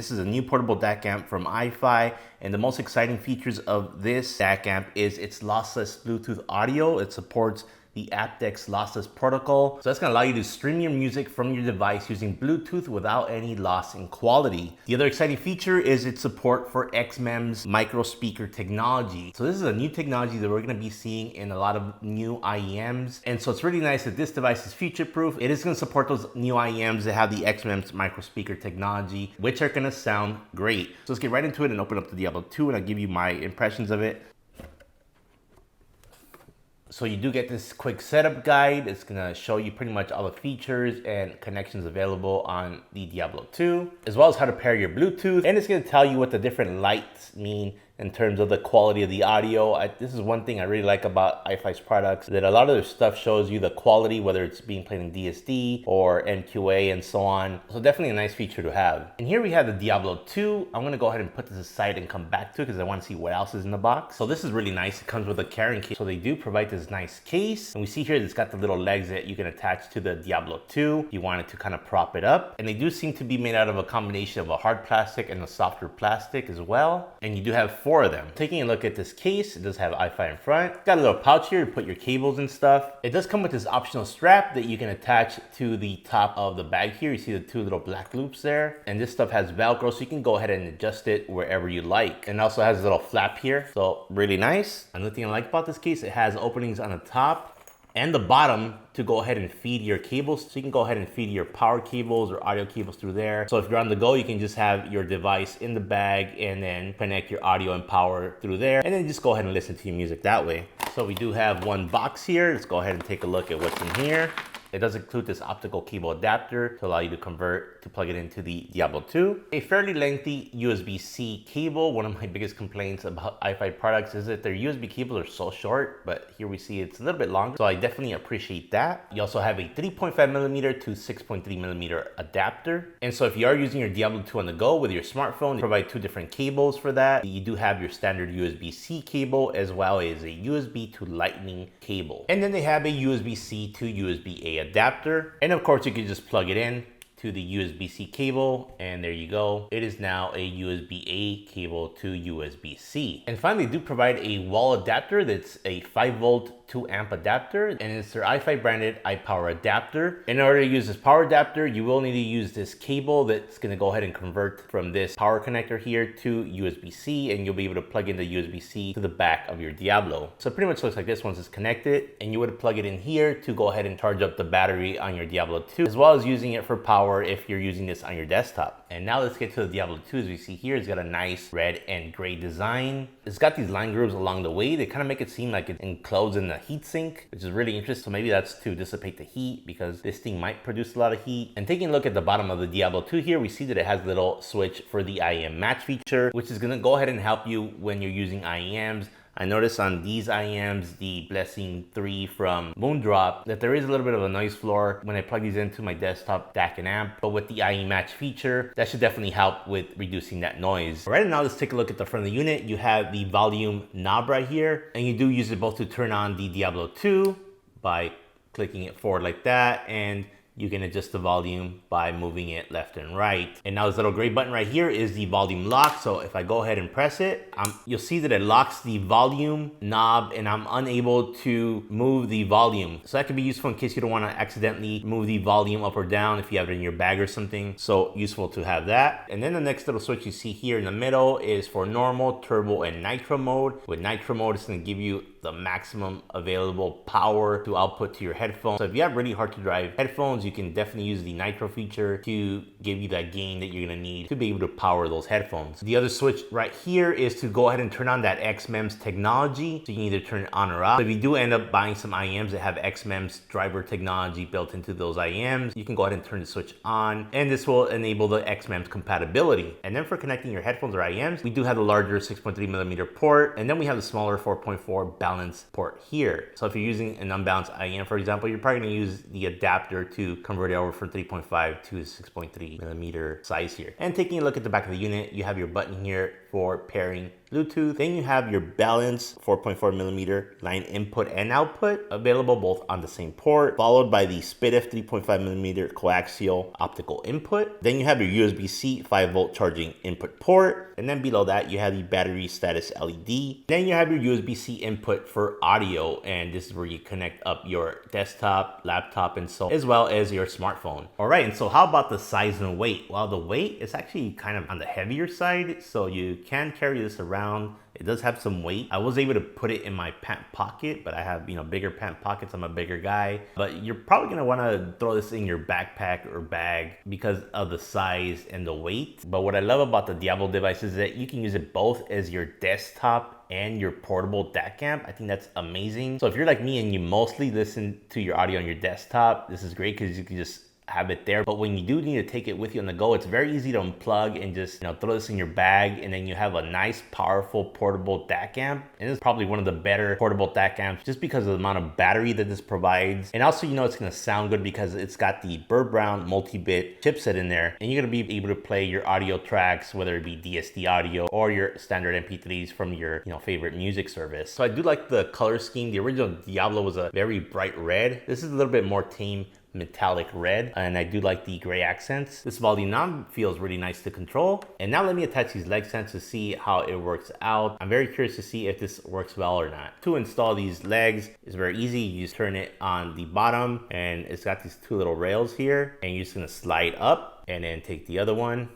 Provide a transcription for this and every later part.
This is a new portable DAC amp from iFi, and the most exciting features of this DAC amp is its lossless Bluetooth audio. It supports the aptX lossless protocol. So that's gonna allow you to stream your music from your device using Bluetooth without any loss in quality. The other exciting feature is its support for XMEMS micro speaker technology. So this is a new technology that we're gonna be seeing in a lot of new IEMs. And so it's really nice that this device is future-proof. It is gonna support those new IEMs that have the XMEMS micro speaker technology, which are gonna sound great. So let's get right into it and open up the Diablo 2 and I'll give you my impressions of it. So you do get this quick setup guide. It's gonna show you pretty much all the features and connections available on the Diablo 2, as well as how to pair your Bluetooth. And it's gonna tell you what the different lights mean in terms of the quality of the audio. This is one thing I really like about iFi's products, that a lot of their stuff shows you the quality, whether it's being played in DSD or MQA and so on. So definitely a nice feature to have. And here we have the Diablo 2. I'm gonna go ahead and put this aside and come back to it because I wanna see what else is in the box. So this is really nice. It comes with a carrying case. So they do provide this nice case. And we see here it's got the little legs that you can attach to the Diablo 2. You want it to kind of prop it up. And they do seem to be made out of a combination of a hard plastic and a softer plastic as well. And you do have 4 of them. Taking a look at this case, it does have iFi in front. It's got a little pouch here to put your cables and stuff. It does come with this optional strap that you can attach to the top of the bag here. You see the 2 little black loops there. And this stuff has Velcro, so you can go ahead and adjust it wherever you like. And it also has a little flap here, so really nice. Another thing I like about this case, it has openings on the top and the bottom to go ahead and feed your cables. So you can go ahead and feed your power cables or audio cables through there. So if you're on the go, you can just have your device in the bag and then connect your audio and power through there. And then just go ahead and listen to your music that way. So we do have one box here. Let's go ahead and take a look at what's in here. It does include this optical cable adapter to allow you to convert, to plug it into the Diablo 2. A fairly lengthy USB-C cable. One of my biggest complaints about iFi products is that their USB cables are so short, but here we see it's a little bit longer. So I definitely appreciate that. You also have a 3.5mm to 6.3mm adapter. And so if you are using your Diablo 2 on the go with your smartphone, they provide 2 different cables for that. You do have your standard USB-C cable as well as a USB to Lightning cable. And then they have a USB-C to USB-A adapter, and of course you can just plug it in to the USB-C cable, and there you go. It is now a USB-A cable to USB-C. And finally, they do provide a wall adapter that's a 5V 2A adapter, and it's their iFi branded iPower adapter. In order to use this power adapter, you will need to use this cable that's gonna go ahead and convert from this power connector here to USB-C, and you'll be able to plug in the USB-C to the back of your Diablo. So it pretty much looks like this once it's connected, and you would plug it in here to go ahead and charge up the battery on your Diablo 2, as well as using it for power if you're using this on your desktop. And now let's get to the Diablo 2. As we see here, it's got a nice red and gray design. It's got these line grooves along the way. They kind of make it seem like it's enclosed in the heatsink, which is really interesting. So maybe that's to dissipate the heat because this thing might produce a lot of heat. And taking a look at the bottom of the Diablo 2 here, we see that it has a little switch for the IEM match feature, which is gonna go ahead and help you when you're using IEMs. I noticed on these IEMs, the Blessing 3 from Moondrop, that there is a little bit of a noise floor when I plug these into my desktop DAC and amp. But with the IE match feature, that should definitely help with reducing that noise. All right, now let's take a look at the front of the unit. You have the volume knob right here, and you do use it both to turn on the Diablo 2 by clicking it forward like that, and you can adjust the volume by moving it left and right. And now this little gray button right here is the volume lock. So if I go ahead and press it, you'll see that it locks the volume knob and I'm unable to move the volume. So that can be useful in case you don't want to accidentally move the volume up or down if you have it in your bag or something. So useful to have that. And then the next little switch you see here in the middle is for normal, turbo, and nitro mode. With nitro mode, it's going to give you the maximum available power to output to your headphones. So if you have really hard to drive headphones, you can definitely use the nitro feature to give you that gain that you're gonna need to be able to power those headphones. The other switch right here is to go ahead and turn on that XMEMS technology. So you can either turn it on or off. So if you do end up buying some IEMs that have XMEMS driver technology built into those IEMs, you can go ahead and turn the switch on, and this will enable the XMEMS compatibility. And then for connecting your headphones or IEMs, we do have the larger 6.3mm port, and then we have the smaller 4.4 balance port here. So if you're using an unbalanced IEM, for example, you're probably gonna use the adapter to to convert it over from 3.5 to 6.3 millimeter size here. And taking a look at the back of the unit, you have your button here for pairing Bluetooth. Then you have your balanced 4.4 millimeter line input and output available both on the same port, followed by the SPDIF 3.5 millimeter coaxial optical input. Then you have your USB-C 5-volt charging input port. And then below that, you have the battery status LED. Then you have your USB-C input for audio. And this is where you connect up your desktop, laptop, and so on, as well as your smartphone. All right, and so how about the size and weight? Well, the weight is actually kind of on the heavier side, so you can carry this around. It does have some weight. I was able to put it in my pant pocket, but I have, bigger pant pockets. I'm a bigger guy, but you're probably gonna wanna throw this in your backpack or bag because of the size and the weight. But what I love about the Diablo device is that you can use it both as your desktop and your portable DAC amp. I think that's amazing. So if you're like me and you mostly listen to your audio on your desktop, this is great because you can just have it there. But when you do need to take it with you on the go, it's very easy to unplug and just throw this in your bag, and then you have a nice powerful portable DAC amp. And this is probably one of the better portable DAC amps just because of the amount of battery that this provides. And also it's going to sound good because it's got the Burr Brown multi-bit chipset in there, and you're going to be able to play your audio tracks, whether it be DSD audio or your standard MP3s from your favorite music service. So I do like the color scheme. The original Diablo was a very bright red. This is a little bit more tame metallic red, and I do like the gray accents. This volume knob feels really nice to control. And now let me attach these leg stands to see how it works out. I'm very curious to see if this works well or not. To install these legs is very easy. You just turn it on the bottom, and it's got these two little rails here, and you're just gonna slide up and then take the other one.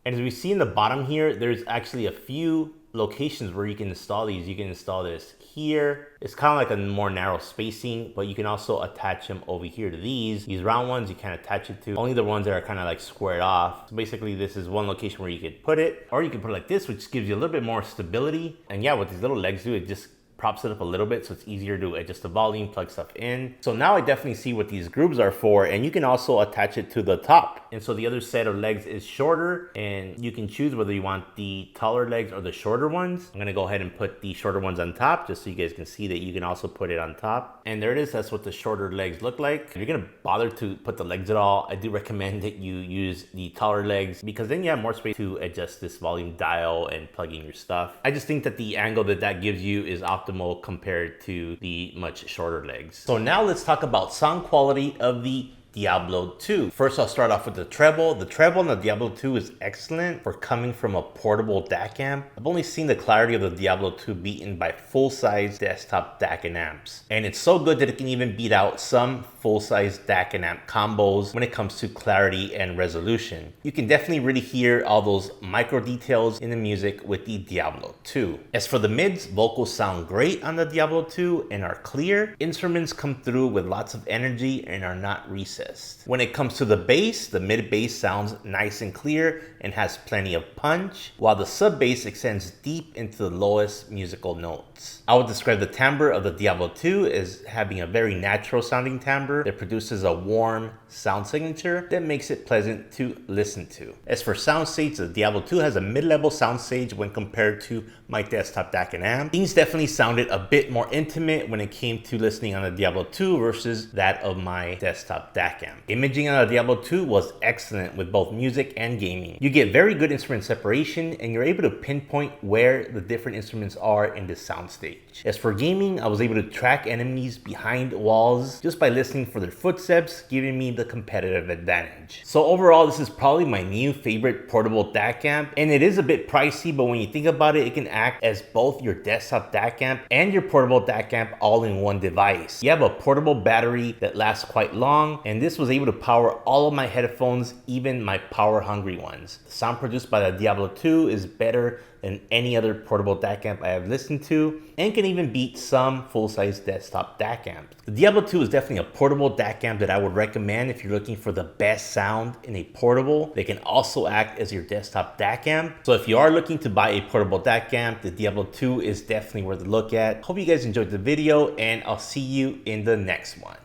And as we see in the bottom here, there's actually a few locations where you can install these. You can install this here. It's kind of like a more narrow spacing, but you can also attach them over here to these round ones. You can't attach it to only the ones that are kind of like squared off. So basically this is one location where you could put it, or you can put it like this, which gives you a little bit more stability. And yeah, what these little legs do, it just props it up a little bit, so it's easier to adjust the volume, plug stuff in. So now I definitely see what these grooves are for, and you can also attach it to the top. And so the other set of legs is shorter, and you can choose whether you want the taller legs or the shorter ones. I'm gonna go ahead and put the shorter ones on top just so you guys can see that you can also put it on top. And there it is, that's what the shorter legs look like. If you're gonna bother to put the legs at all, I do recommend that you use the taller legs because then you have more space to adjust this volume dial and plug in your stuff. I just think that the angle that gives you is optimal compared to the much shorter legs. So now let's talk about sound quality of the Diablo 2. First, I'll start off with the treble. The treble in the Diablo 2 is excellent for coming from a portable DAC amp. I've only seen the clarity of the Diablo 2 beaten by full-size desktop DAC and amps. And it's so good that it can even beat out some full-size DAC and amp combos when it comes to clarity and resolution. You can definitely really hear all those micro details in the music with the Diablo 2. As for the mids, vocals sound great on the Diablo 2 and are clear. Instruments come through with lots of energy and are not recessed. When it comes to the bass, the mid bass sounds nice and clear and has plenty of punch, while the sub bass extends deep into the lowest musical notes. I would describe the timbre of the Diablo 2 as having a very natural sounding timbre that produces a warm sound signature that makes it pleasant to listen to. As for soundstage, the Diablo 2 has a mid-level soundstage when compared to my desktop DAC and amp. Things definitely sounded a bit more intimate when it came to listening on the Diablo 2 versus that of my desktop DAC amp. Imaging on the Diablo 2 was excellent with both music and gaming. You get very good instrument separation and you're able to pinpoint where the different instruments are in the soundstage. As for gaming, I was able to track enemies behind walls just by listening for their footsteps, giving me the competitive advantage. So overall, this is probably my new favorite portable DAC amp, and it is a bit pricey, but when you think about it, it can act as both your desktop DAC amp and your portable DAC amp all in one device. You have a portable battery that lasts quite long, and this was able to power all of my headphones, even my power hungry ones. The sound produced by the Diablo 2 is better than any other portable DAC amp I have listened to, and can even beat some full-size desktop DAC amps. The Diablo 2 is definitely a portable DAC amp that I would recommend if you're looking for the best sound in a portable. They can also act as your desktop DAC amp. So if you are looking to buy a portable DAC amp, the Diablo 2 is definitely worth a look at. Hope you guys enjoyed the video, and I'll see you in the next one.